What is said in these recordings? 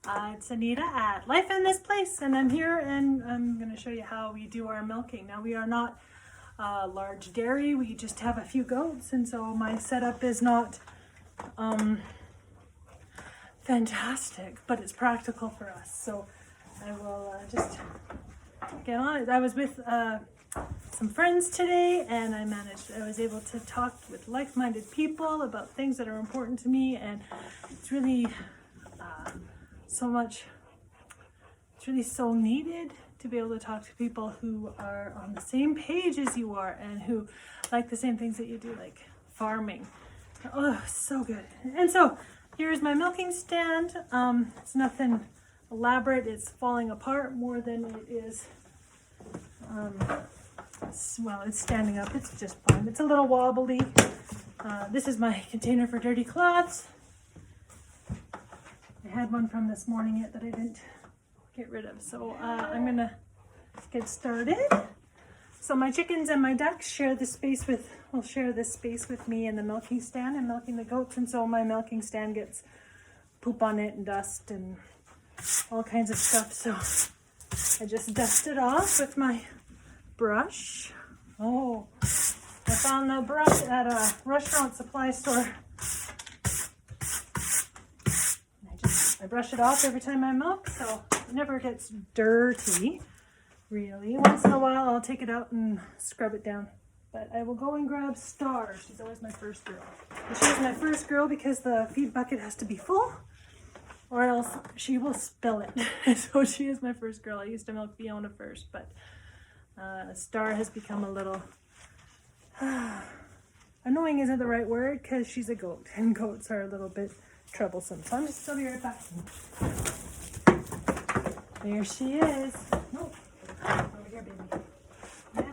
It's Anita at Life in This Place, and I'm here and I'm going to show you how we do our milking. Now, we are not a large dairy, we just have a few goats, and so my setup is not fantastic, but it's practical for us. So I will just get on it. I was with some friends today, and I was able to talk with like-minded people about things that are important to me, and it's really it's really so needed to be able to talk to people who are on the same page as you are and who like the same things that you do, like farming. Oh, so good. And so here's my milking stand. It's nothing elaborate. It's falling apart more than it is well, it's standing up. It's just fine. It's a little wobbly. This is my container for dirty cloths. I had one from this morning yet that I didn't get rid of. So I'm gonna get started. So my chickens and my ducks share this space will share this space with me in the milking stand. I'm milking the goats, and so my milking stand gets poop on it and dust and all kinds of stuff. So I just dust it off with my brush. Oh, I found the brush at a restaurant supply store. I brush it off every time I milk, so it never gets dirty, really. Once in a while, I'll take it out and scrub it down. But I will go and grab Star. She's always my first girl. And she's my first girl because the feed bucket has to be full, or else she will spill it. So she is my first girl. I used to milk Fiona first, but Star has become a little... annoying isn't the right word, because she's a goat, and goats are a little bit troublesome. So I'm just going to be right back. There she is. No, over here, baby. Yeah.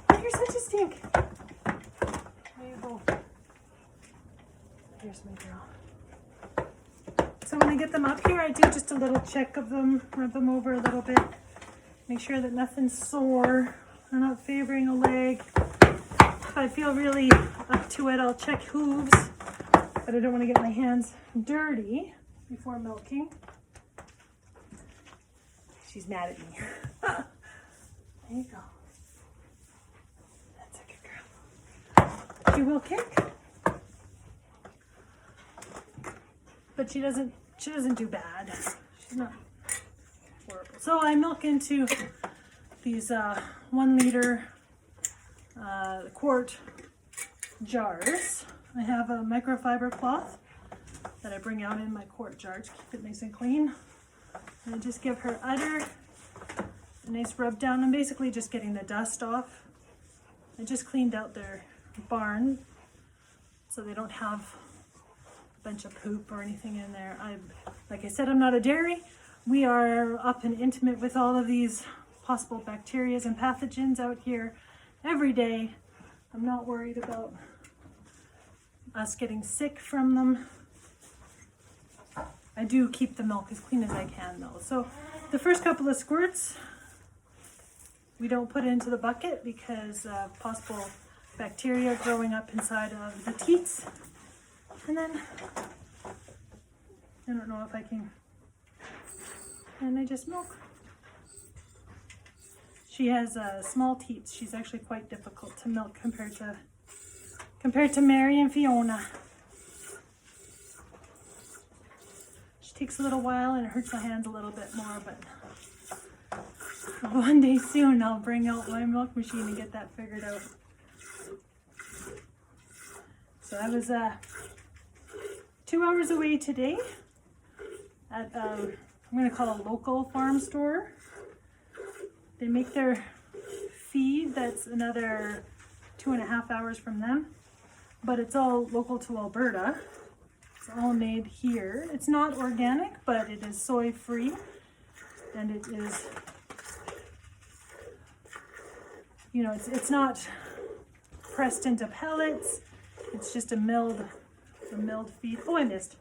Oh, you're such a stink. There you go. Here's my girl. So when I get them up here, I do just a little check of them, rub them over a little bit, make sure that nothing's sore. I'm not favoring a leg. If I feel really up to it, I'll check hooves. But I don't want to get my hands dirty before milking. She's mad at me. There you go. That's a good girl. She will kick, but she doesn't do bad. She's not horrible. So I milk into these 1 liter quart jars. I have a microfiber cloth that I bring out in my quart jar to keep it nice and clean. And I just give her udder a nice rub down. I'm basically just getting the dust off. I just cleaned out their barn so they don't have a bunch of poop or anything in there. Like I said, I'm not a dairy. We are up and intimate with all of these possible bacteria and pathogens out here every day. I'm not worried about us getting sick from them. I do keep the milk as clean as I can though. So the first couple of squirts we don't put into the bucket because of possible bacteria growing up inside of the teats. And then I don't know if I can, and I just milk. She has small teats. She's actually quite difficult to milk compared to Mary and Fiona. She takes a little while and it hurts my hands a little bit more, but one day soon I'll bring out my milk machine and get that figured out. So I was 2 hours away today at I'm going to call it a local farm store. They make their feed that's another 2.5 hours from them, but it's all local to Alberta. It's all made here. It's not organic, but it is soy free, and it is, you know, it's not pressed into pellets. It's just a milled feed. Oh, I missed.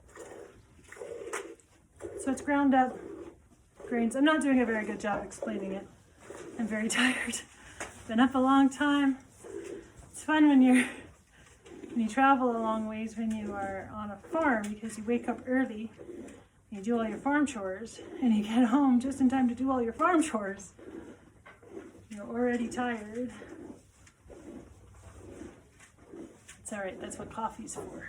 So it's ground up grains. I'm not doing a very good job explaining it. I'm very tired. Been up a long time. It's fun when you travel a long ways when you are on a farm because you wake up early You do all your farm chores, and you get home just in time to do all your farm chores. You're already tired. It's all right, that's what coffee's for.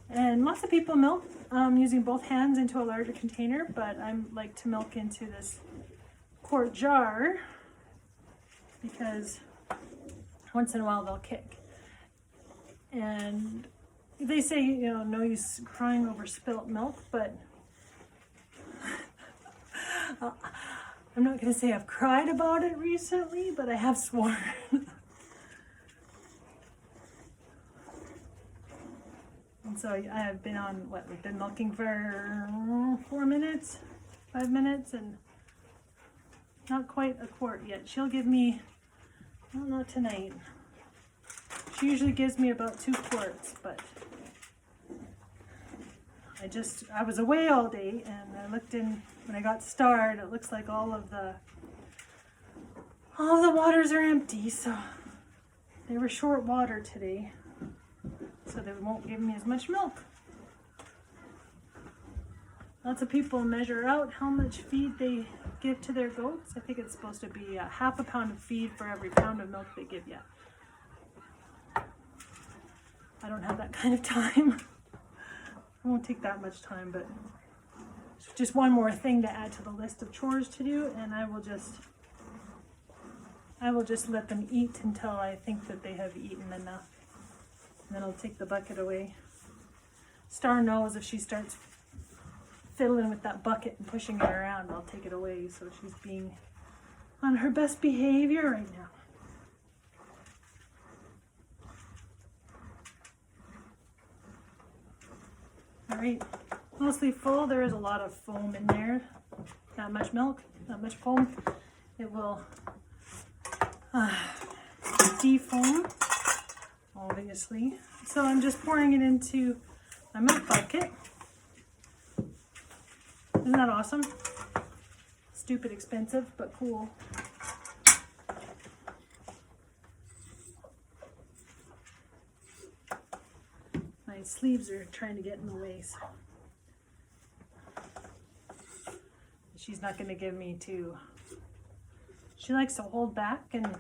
And lots of people milk using both hands into a larger container, but I like to milk into this quart jar because once in a while they'll kick. And they say, you know, no use crying over spilt milk, but I'm not going to say I've cried about it recently, but I have sworn. And so I've been on, we've been milking for 4 minutes, 5 minutes, and not quite a quart yet. She'll give me, well, not tonight. She usually gives me about 2 quarts, but I was away all day, and I looked in, when I got started, it looks like all of the waters are empty, so they were short water today, so they won't give me as much milk. Lots of people measure out how much feed they give to their goats. I think it's supposed to be half a pound of feed for every pound of milk they give you. I don't have that kind of time. It won't take that much time, but it's just one more thing to add to the list of chores to do, and I will just let them eat until I think that they have eaten enough. And then I'll take the bucket away. Star knows if she starts fiddling with that bucket and pushing it around, I'll take it away. So she's being on her best behavior right now. All right, mostly full. There is a lot of foam in there. Not much milk, not much foam. It will defoam, obviously. So I'm just pouring it into my milk bucket. Isn't that awesome? Stupid expensive, but cool. My sleeves are trying to get in the way, so she's not going to give me two. She likes to hold back, and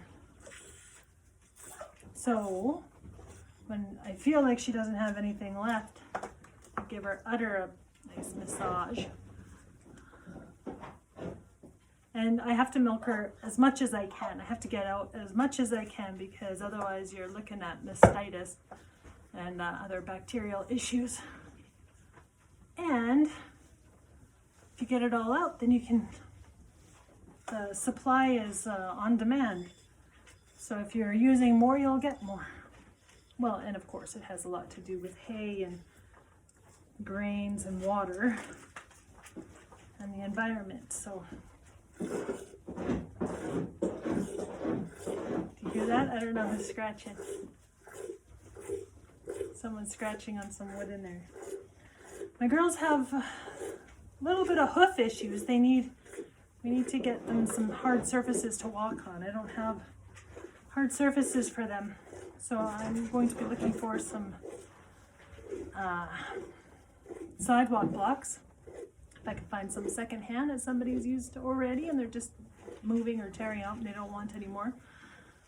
so when I feel like she doesn't have anything left, I give her a nice massage. And I have to milk her as much as I can. I have to get out as much as I can, because otherwise you're looking at mastitis and other bacterial issues. And if you get it all out, then you can, the supply is on demand. So if you're using more, you'll get more. Well, and of course it has a lot to do with hay and grains and water and the environment. So do you hear that? I don't know who's scratching. Someone's scratching on some wood in there. My girls have a little bit of hoof issues. We need to get them some hard surfaces to walk on. I don't have hard surfaces for them. So I'm going to be looking for some sidewalk blocks. If I can find some secondhand that somebody's used already and they're just moving or tearing out and they don't want anymore,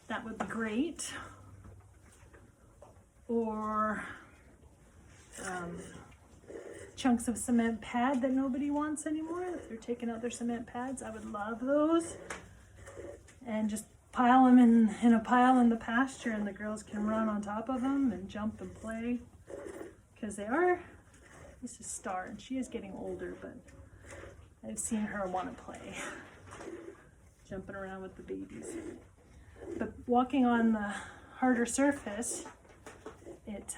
that would be great. Or chunks of cement pad that nobody wants anymore. If they're taking out their cement pads, I would love those. And just pile them in a pile in the pasture, and the girls can run on top of them and jump and play. Because they are, this is Star, and she is getting older, but I've seen her want to play. Jumping around with the babies. But walking on the harder surface, it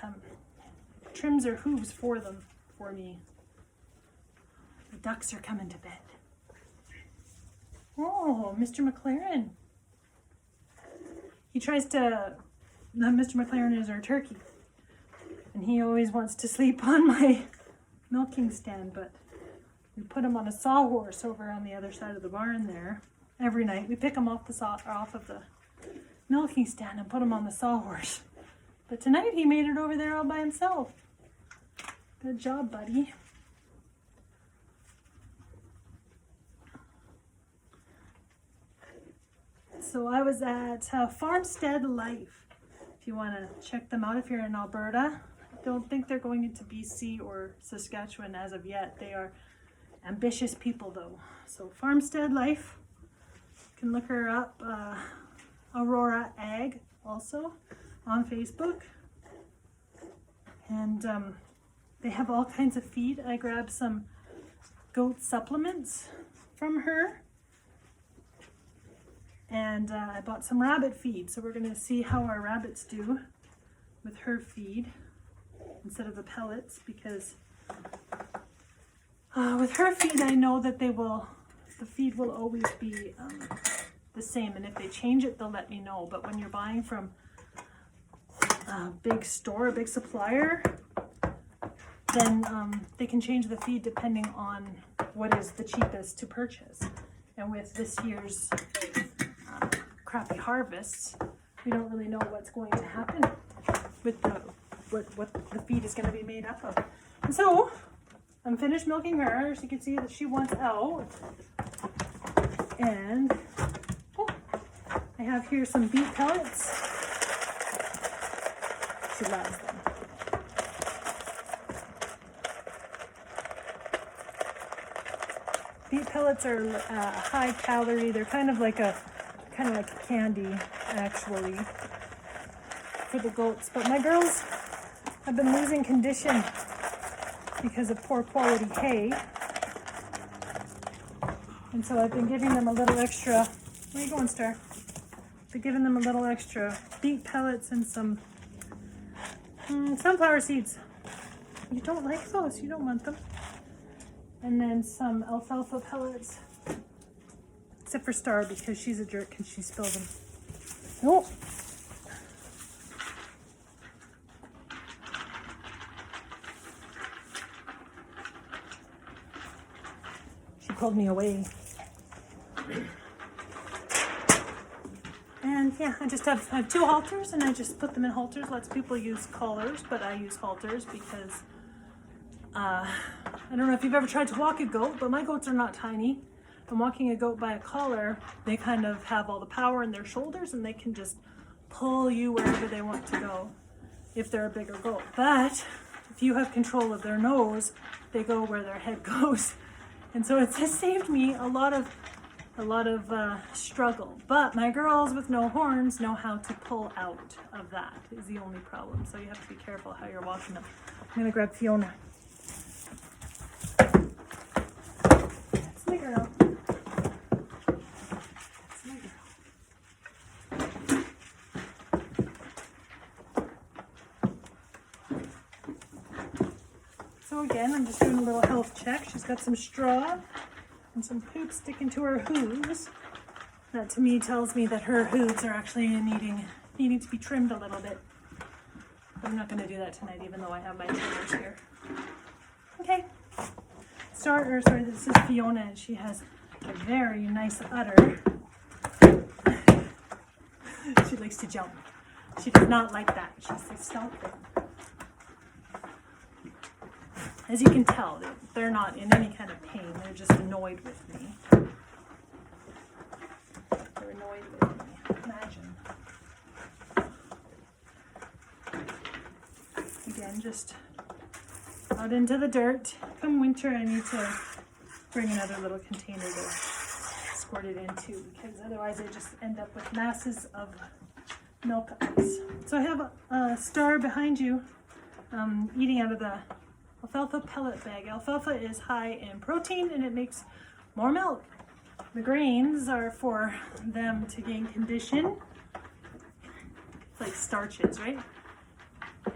trims their hooves for me. The ducks are coming to bed. Oh, Mr. McLaren. He tries to, Mr. McLaren is our turkey, and he always wants to sleep on my milking stand, but we put him on a sawhorse over on the other side of the barn there. Every night we pick him off of the milking stand and put him on the sawhorse. But tonight he made it over there all by himself. Good job, buddy. So I was at Farmstead Life. If you want to check them out, if you're in Alberta. I don't think they're going into BC or Saskatchewan as of yet. They are ambitious people though. So Farmstead Life, you can look her up. Aurora Ag also on Facebook. And they have all kinds of feed. I grabbed some goat supplements from her. And I bought some rabbit feed. So we're going to see how our rabbits do with her feed instead of the pellets, because with her feed I know that the feed will always be the same, and if they change it they'll let me know. But when you're buying from a big store, a big supplier, then they can change the feed depending on what is the cheapest to purchase. And with this year's crappy harvests, we don't really know what's going to happen with what the feed is going to be made up of. And so I'm finished milking her. As you can see that she wants out. And I have here some beet pellets. She loves them. Beet pellets are high calorie. They're kind of like a candy, actually, for the goats. But my girls have been losing condition because of poor quality hay. And so I've been giving them a little extra. Where are you going, Star? Been giving them a little extra beet pellets and some sunflower seeds. You don't like those, you don't want them. And then some alfalfa pellets. Except for Star, because she's a jerk and she spills them. Oh. She pulled me away. And yeah, I just have two halters, and I just put them in halters. Lots of people use collars, but I use halters because I don't know if you've ever tried to walk a goat, but my goats are not tiny. And walking a goat by a collar, they kind of have all the power in their shoulders, and they can just pull you wherever they want to go if they're a bigger goat. But if you have control of their nose, they go where their head goes. And so it has saved me a lot of struggle. But my girls with no horns know how to pull out of that, is the only problem. So you have to be careful how you're walking them. I'm gonna grab Fiona. That's my girl. So again, I'm just doing a little health check. She's got some straw and some poop sticking to her hooves. That to me tells me that her hooves are actually needing to be trimmed a little bit. But I'm not going to do that tonight, even though I have my trimmers here. Okay. This is Fiona, and she has a very nice udder. She likes to jump. She does not like that. She says, stop it. As you can tell, they're not in any kind of pain. They're just annoyed with me. They're annoyed with me. Imagine. Again, just out into the dirt. Come winter, I need to bring another little container to squirt it into, because otherwise I just end up with masses of milk ice. So I have a Star behind you eating out of the alfalfa pellet bag. Alfalfa is high in protein and it makes more milk. The grains are for them to gain condition. It's like starches, right?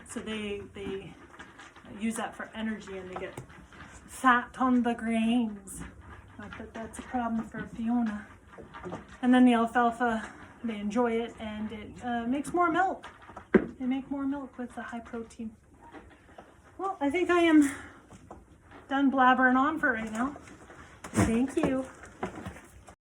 So they use that for energy, and they get fat on the grains. Not that that's a problem for Fiona. And then the alfalfa, they enjoy it, and it makes more milk. They make more milk with the high protein. Well, I think I am done blabbering on for right now. Thank you.